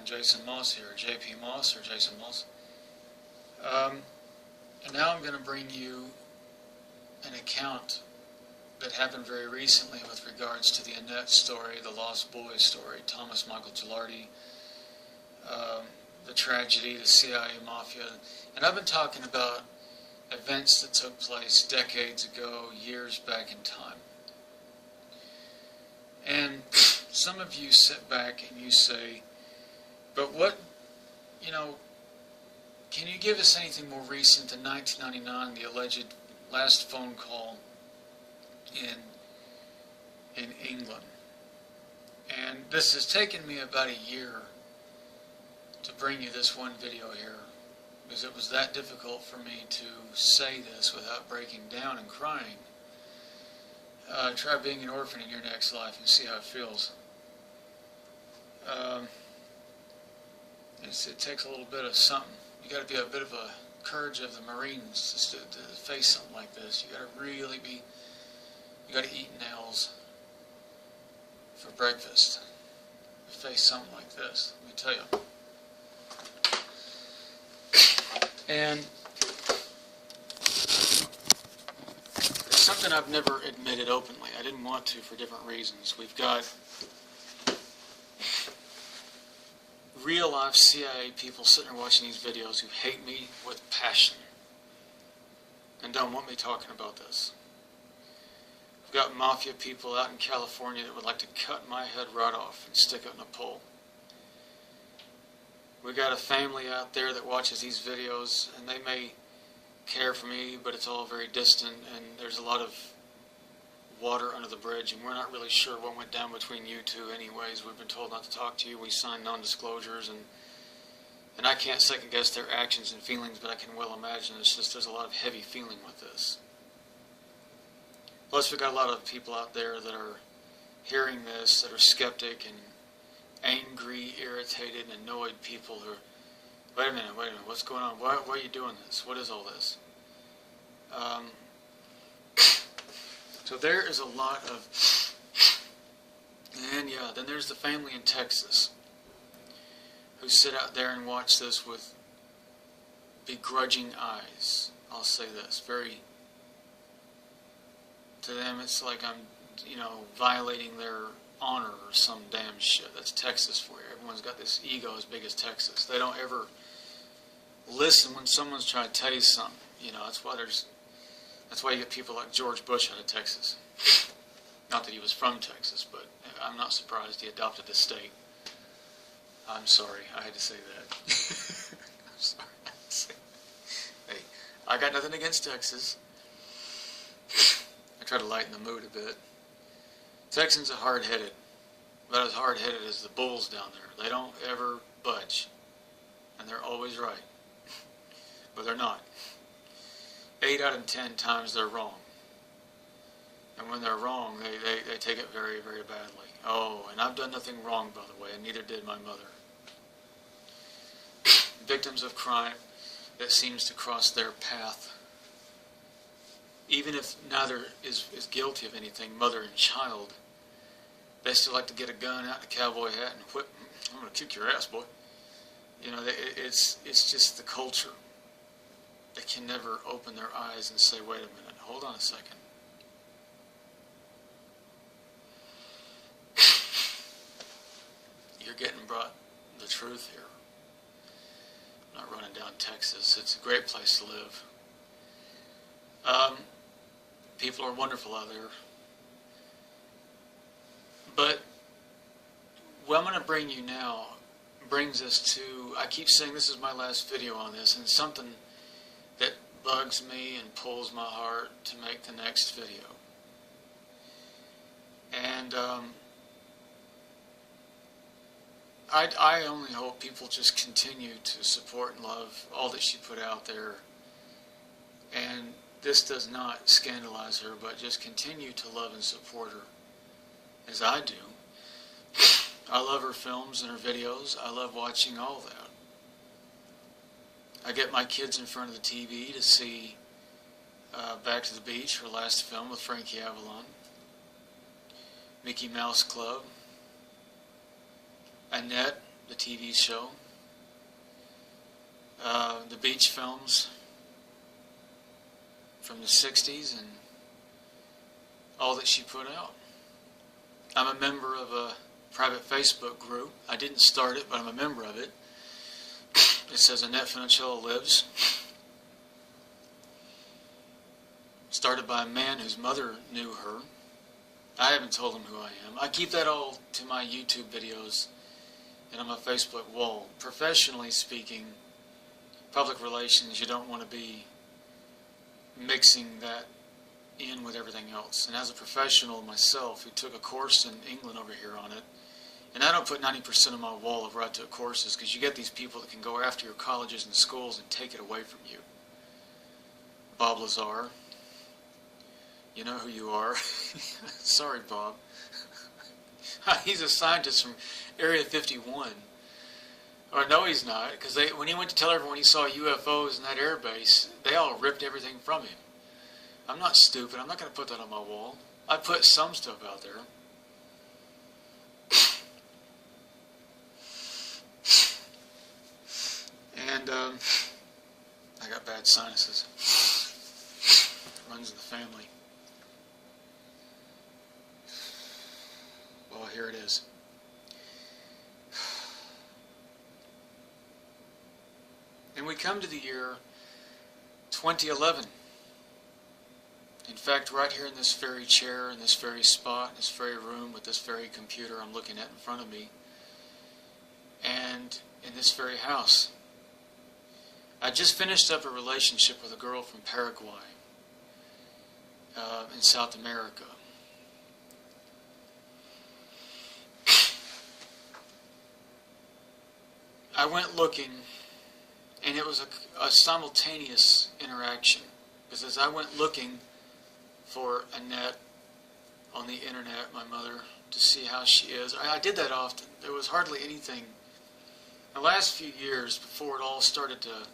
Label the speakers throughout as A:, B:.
A: Jason Moss here, JP Moss or Jason Moss. And now I'm going to bring you an account that happened very recently with regards to the Annette story, the Lost Boys story, Thomas Michael Gilardi, the tragedy, the CIA Mafia. And I've been talking about events that took place decades ago, years back in time. And some of you sit back and you say, but what, can you give us anything more recent than 1999, the alleged last phone call in England? And this has taken me about a year to bring you this one video here, because it was that difficult for me to say this without breaking down and crying. Try being an orphan in your next life and see how it feels. It takes a little bit of something. You got to be a bit of a courage of the Marines just to face something like this. You got to really be. You got to eat nails for breakfast to face something like this. Let me tell you. And it's something I've never admitted openly. I didn't want to for different reasons. We've got real-life CIA people sitting there watching these videos who hate me with passion and don't want me talking about this. We've got mafia people out in California that would like to cut my head right off and stick it in a pole. We got a family out there that watches these videos, and they may care for me, but it's all very distant, and there's a lot of water under the bridge, and we're not really sure what went down between you two anyways. We've been told not to talk to you. We signed non-disclosures, and I can't second-guess their actions and feelings, but I can well imagine it's just there's a lot of heavy feeling with this. Plus, we've got a lot of people out there that are hearing this, that are skeptic and angry, irritated, and annoyed people who are, wait a minute, what's going on? Why are you doing this? What is all this? So there is a lot of, and yeah, then there's the family in Texas who sit out there and watch this with begrudging eyes. I'll say this, to them it's like I'm, violating their honor or some damn shit. That's Texas for you. Everyone's got this ego as big as Texas. They don't ever listen when someone's trying to tell you something. That's why you get people like George Bush out of Texas. Not that he was from Texas, but I'm not surprised he adopted the state. I'm sorry, I had to say that. I'm sorry, I had to say that. Hey, I got nothing against Texas. I try to lighten the mood a bit. Texans are hard-headed, about as hard-headed as the bulls down there. They don't ever budge, and they're always right, but they're not. 8 out of 10 times they're wrong, and when they're wrong, they take it very, very badly. Oh, and I've done nothing wrong, by the way, and neither did my mother. Victims of crime that seems to cross their path, even if neither is guilty of anything, mother and child, they still like to get a gun out and a cowboy hat and whip. I'm going to kick your ass, boy. It's just the culture. They can never open their eyes and say, wait a minute, hold on a second. You're getting brought the truth here. I'm not running down Texas. It's a great place to live. People are wonderful out there. But what I'm going to bring you now brings us to, I keep saying this is my last video on this, and something that bugs me and pulls my heart to make the next video. And I only hope people just continue to support and love all that she put out there. And this does not scandalize her, but just continue to love and support her as I do. I love her films and her videos. I love watching all that. I get my kids in front of the TV to see Back to the Beach, her last film with Frankie Avalon, Mickey Mouse Club, Annette, the TV show, the beach films from the 60s, and all that she put out. I'm a member of a private Facebook group. I didn't start it, but I'm a member of it. It says Annette Lives. Started by a man whose mother knew her. I haven't told him who I am. I keep that all to my YouTube videos and on my Facebook wall. Professionally speaking, public relations, you don't want to be mixing that in with everything else. And as a professional myself who took a course in England over here on it, and I don't put 90% of my wall of where I took courses, because you get these people that can go after your colleges and schools and take it away from you. Bob Lazar, you know who you are. Sorry, Bob. He's a scientist from Area 51. Or no, he's not, because when he went to tell everyone he saw UFOs in that air base, they all ripped everything from him. I'm not stupid. I'm not going to put that on my wall. I put some stuff out there. And I got bad sinuses. It runs in the family. Well, here it is. And we come to the year 2011. In fact, right here in this very chair, in this very spot, in this very room, with this very computer I'm looking at in front of me, and in this very house. I just finished up a relationship with a girl from Paraguay in South America. I went looking, and it was a simultaneous interaction, because as I went looking for Annette on the internet, my mother, to see how she is, I did that often. There was hardly anything. The last few years, before it all started to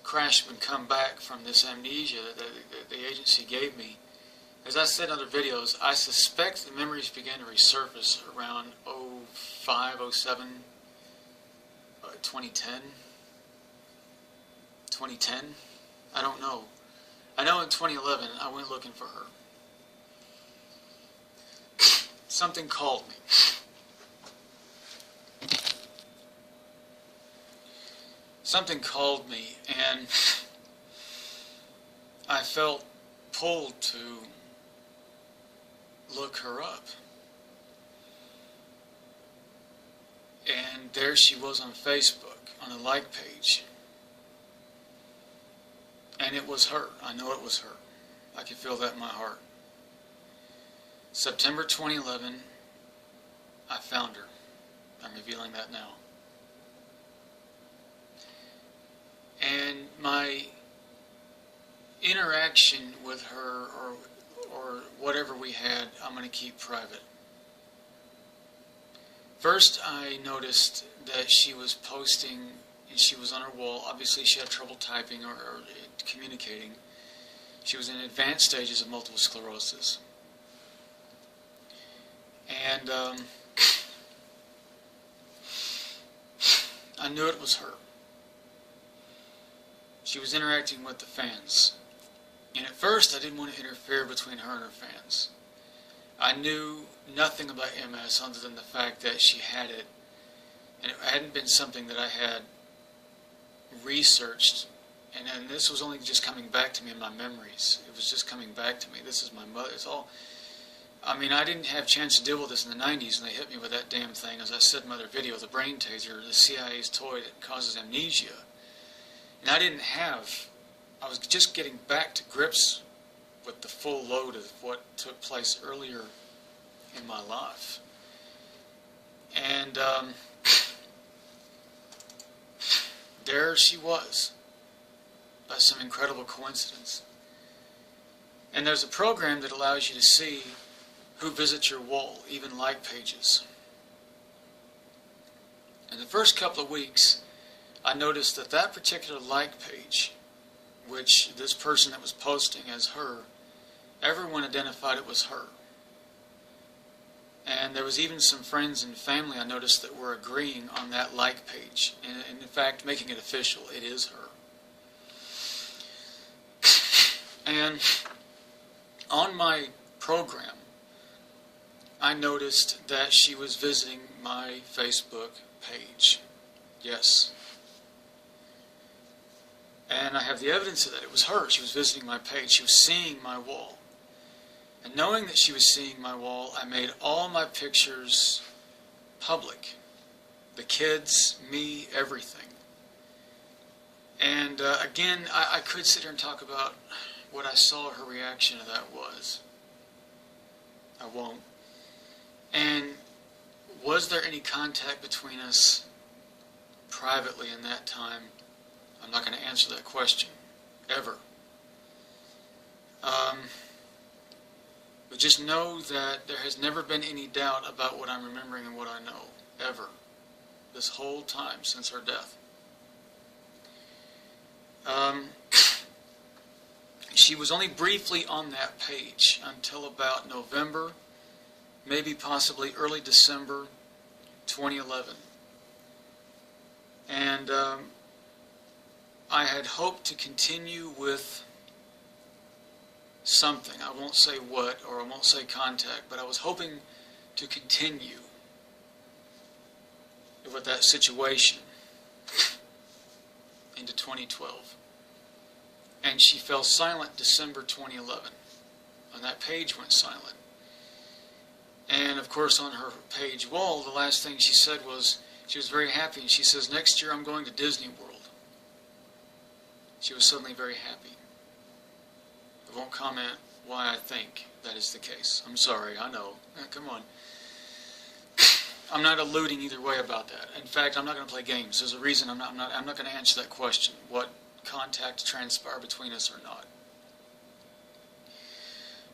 A: crash and come back from this amnesia that the agency gave me, as I said in other videos, I suspect the memories began to resurface around 05, 07, 2010. 2010? I don't know. I know in 2011 I went looking for her. Something called me. Something called me, and I felt pulled to look her up. And there she was on Facebook, on a like page. And it was her. I know it was her. I can feel that in my heart. September 2011, I found her. I'm revealing that now. And my interaction with her, or whatever we had, I'm going to keep private. First, I noticed that she was posting, and she was on her wall. Obviously, she had trouble typing or communicating. She was in advanced stages of multiple sclerosis. And I knew it was her. She was interacting with the fans. And at first, I didn't want to interfere between her and her fans. I knew nothing about MS other than the fact that she had it. And it hadn't been something that I had researched. And this was only just coming back to me in my memories. It was just coming back to me. This is my mother. It's all... I mean, I didn't have a chance to deal with this in the 90s, and they hit me with that damn thing. As I said in my other video, the brain taser, the CIA's toy that causes amnesia. And I didn't have... I was just getting back to grips with the full load of what took place earlier in my life. And there she was, by some incredible coincidence. And there's a program that allows you to see who visits your wall, even like pages. In the first couple of weeks, I noticed that that particular like page, which this person that was posting as her, everyone identified it was her. And there was even some friends and family I noticed that were agreeing on that like page. And in fact, making it official, it is her. And on my program, I noticed that she was visiting my Facebook page. Yes. And I have the evidence of that. It was her. She was visiting my page. She was seeing my wall. And knowing that she was seeing my wall, I made all my pictures public. The kids, me, everything. And again, I could sit here and talk about what I saw her reaction to that was. I won't. And was there any contact between us privately in that time? I'm not going to answer that question, ever. But just know that there has never been any doubt about what I'm remembering and what I know, ever. This whole time since her death. She was only briefly on that page until about November, maybe possibly early December 2011. And I had hoped to continue with something. I won't say what, or I won't say contact, but I was hoping to continue with that situation into 2012. And she fell silent December 2011. And that page went silent. And of course on her page wall, the last thing she said was, she was very happy, and she says, "Next year I'm going to Disney World." She was suddenly very happy. I won't comment why I think that is the case. I'm sorry, I know. Come on. I'm not alluding either way about that. In fact, I'm not going to play games. There's a reason I'm not going to answer that question. What contact transpired between us or not.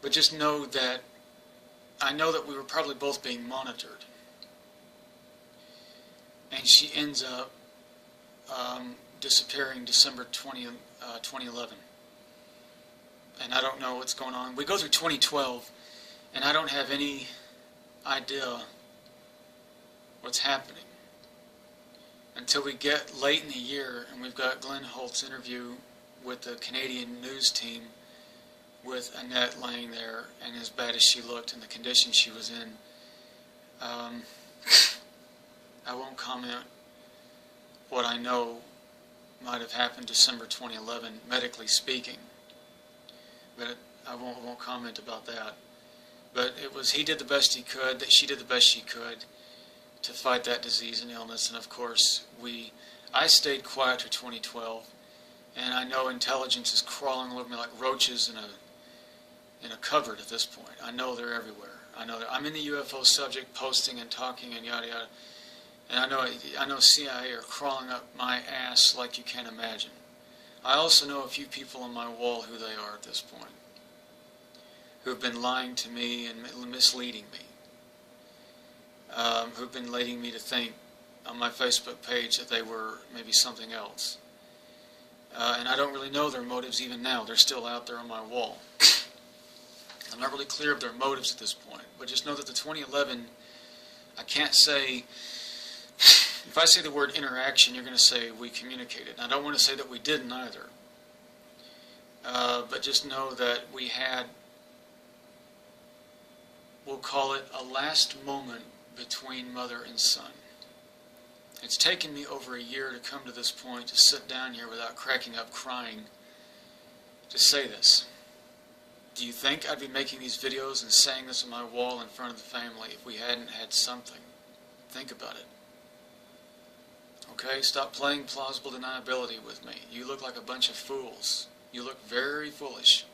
A: But just know that I know that we were probably both being monitored. And she ends up disappearing December 2011. And I don't know what's going on. We go through 2012, and I don't have any idea what's happening until we get late in the year, and we've got Glenn Holt's interview with the Canadian news team with Annette laying there, and as bad as she looked and the condition she was in. I won't comment what I know might have happened December 2011, medically speaking. But I won't comment about that. But it was, he did the best he could, that she did the best she could to fight that disease and illness. And of course, I stayed quiet through 2012, and I know intelligence is crawling all over me like roaches in a cupboard at this point. I know they're everywhere. I know I'm in the UFO subject, posting and talking and yada yada. And I know CIA are crawling up my ass like you can't imagine. I also know a few people on my wall who they are at this point, who have been lying to me and misleading me, who've been leading me to think on my Facebook page that they were maybe something else. And I don't really know their motives even now. They're still out there on my wall. I'm not really clear of their motives at this point, but just know that the 2011, I can't say, if I say the word interaction, you're going to say we communicated. And I don't want to say that we didn't either. But just know that we had, we'll call it a last moment between mother and son. It's taken me over a year to come to this point, to sit down here without cracking up crying, to say this. Do you think I'd be making these videos and saying this on my wall in front of the family if we hadn't had something? Think about it. Okay, stop playing plausible deniability with me. You look like a bunch of fools. You look very foolish.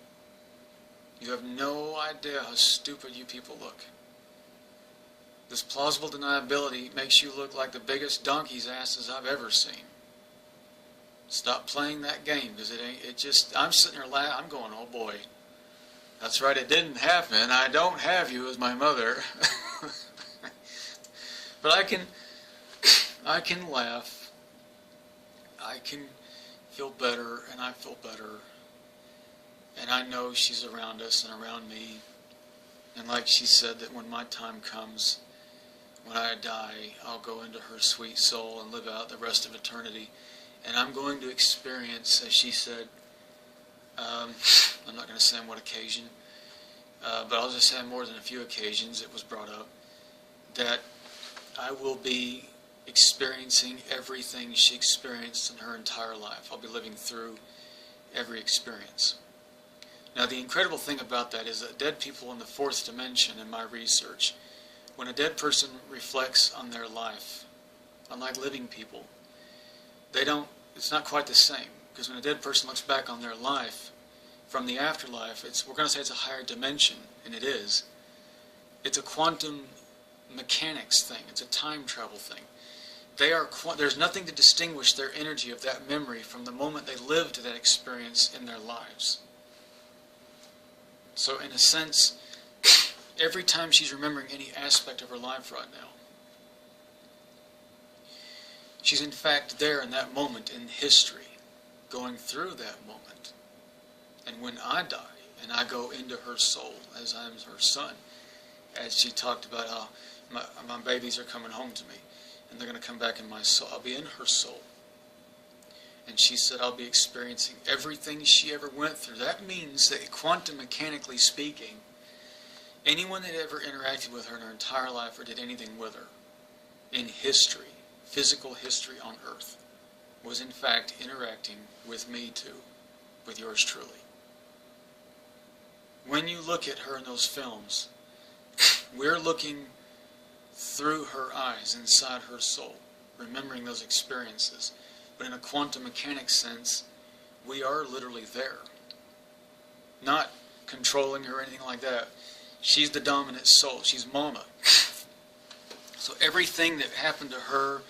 A: You have no idea how stupid you people look. This plausible deniability makes you look like the biggest donkey's asses I've ever seen. Stop playing that game, because I'm sitting there laughing, I'm going, oh boy. That's right, it didn't happen. I don't have you as my mother. But I can laugh, I can feel better, and I feel better, and I know she's around us and around me, And like she said, that when my time comes, when I die, I'll go into her sweet soul and live out the rest of eternity. And I'm going to experience, as she said, I'm not going to say on what occasion, but I'll just say on more than a few occasions it was brought up, that I will be experiencing everything she experienced in her entire life. I'll be living through every experience. Now, the incredible thing about that is that dead people in the fourth dimension, in my research, when a dead person reflects on their life, unlike living people, it's not quite the same. Because when a dead person looks back on their life from the afterlife, we're going to say it's a higher dimension, and it is. It's a quantum mechanics thing. It's a time travel thing. There's nothing to distinguish their energy of that memory from the moment they lived that experience in their lives. So in a sense, every time she's remembering any aspect of her life right now, she's in fact there in that moment in history, going through that moment. And when I die, and I go into her soul, as I am her son, as she talked about how my babies are coming home to me, and they're going to come back in my soul. I'll be in her soul. And she said I'll be experiencing everything she ever went through. That means that quantum mechanically speaking, anyone that ever interacted with her in her entire life or did anything with her in history, physical history on earth, was in fact interacting with me too, with yours truly. When you look at her in those films, we're looking through her eyes, inside her soul, remembering those experiences. But in a quantum mechanics sense, we are literally there. Not controlling her or anything like that. She's the dominant soul. She's Mama. So everything that happened to her,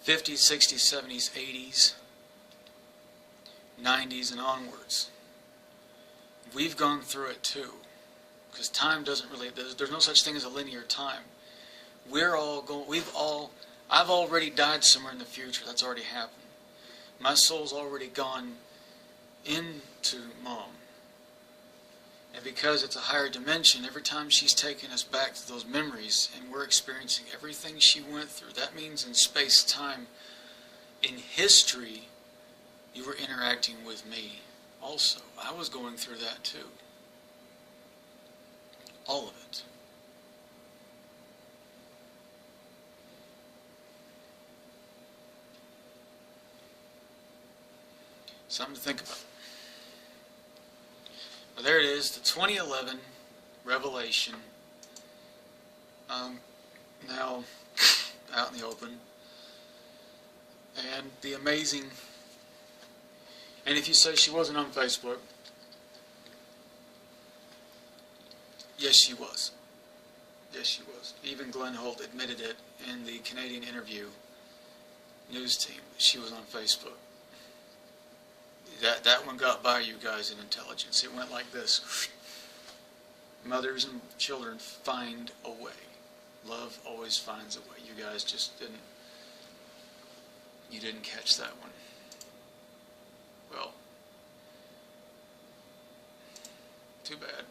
A: 50s, 60s, 70s, 80s, 90s, and onwards, we've gone through it too. Because time doesn't really, there's no such thing as a linear time. I've already died somewhere in the future. That's already happened. My soul's already gone into Mom. And because it's a higher dimension, every time she's taken us back to those memories and we're experiencing everything she went through, that means in space-time, in history, you were interacting with me also. I was going through that too. All of it. Something to think about. Well, there it is, the 2011 revelation. Now out in the open. And the amazing... And if you say she wasn't on Facebook, yes, she was. Yes, she was. Even Glenn Holt admitted it in the Canadian interview news team. She was on Facebook. That one got by you guys in intelligence. It went like this. Mothers and children find a way. Love always finds a way. You guys just didn't. You didn't catch that one. Well, too bad.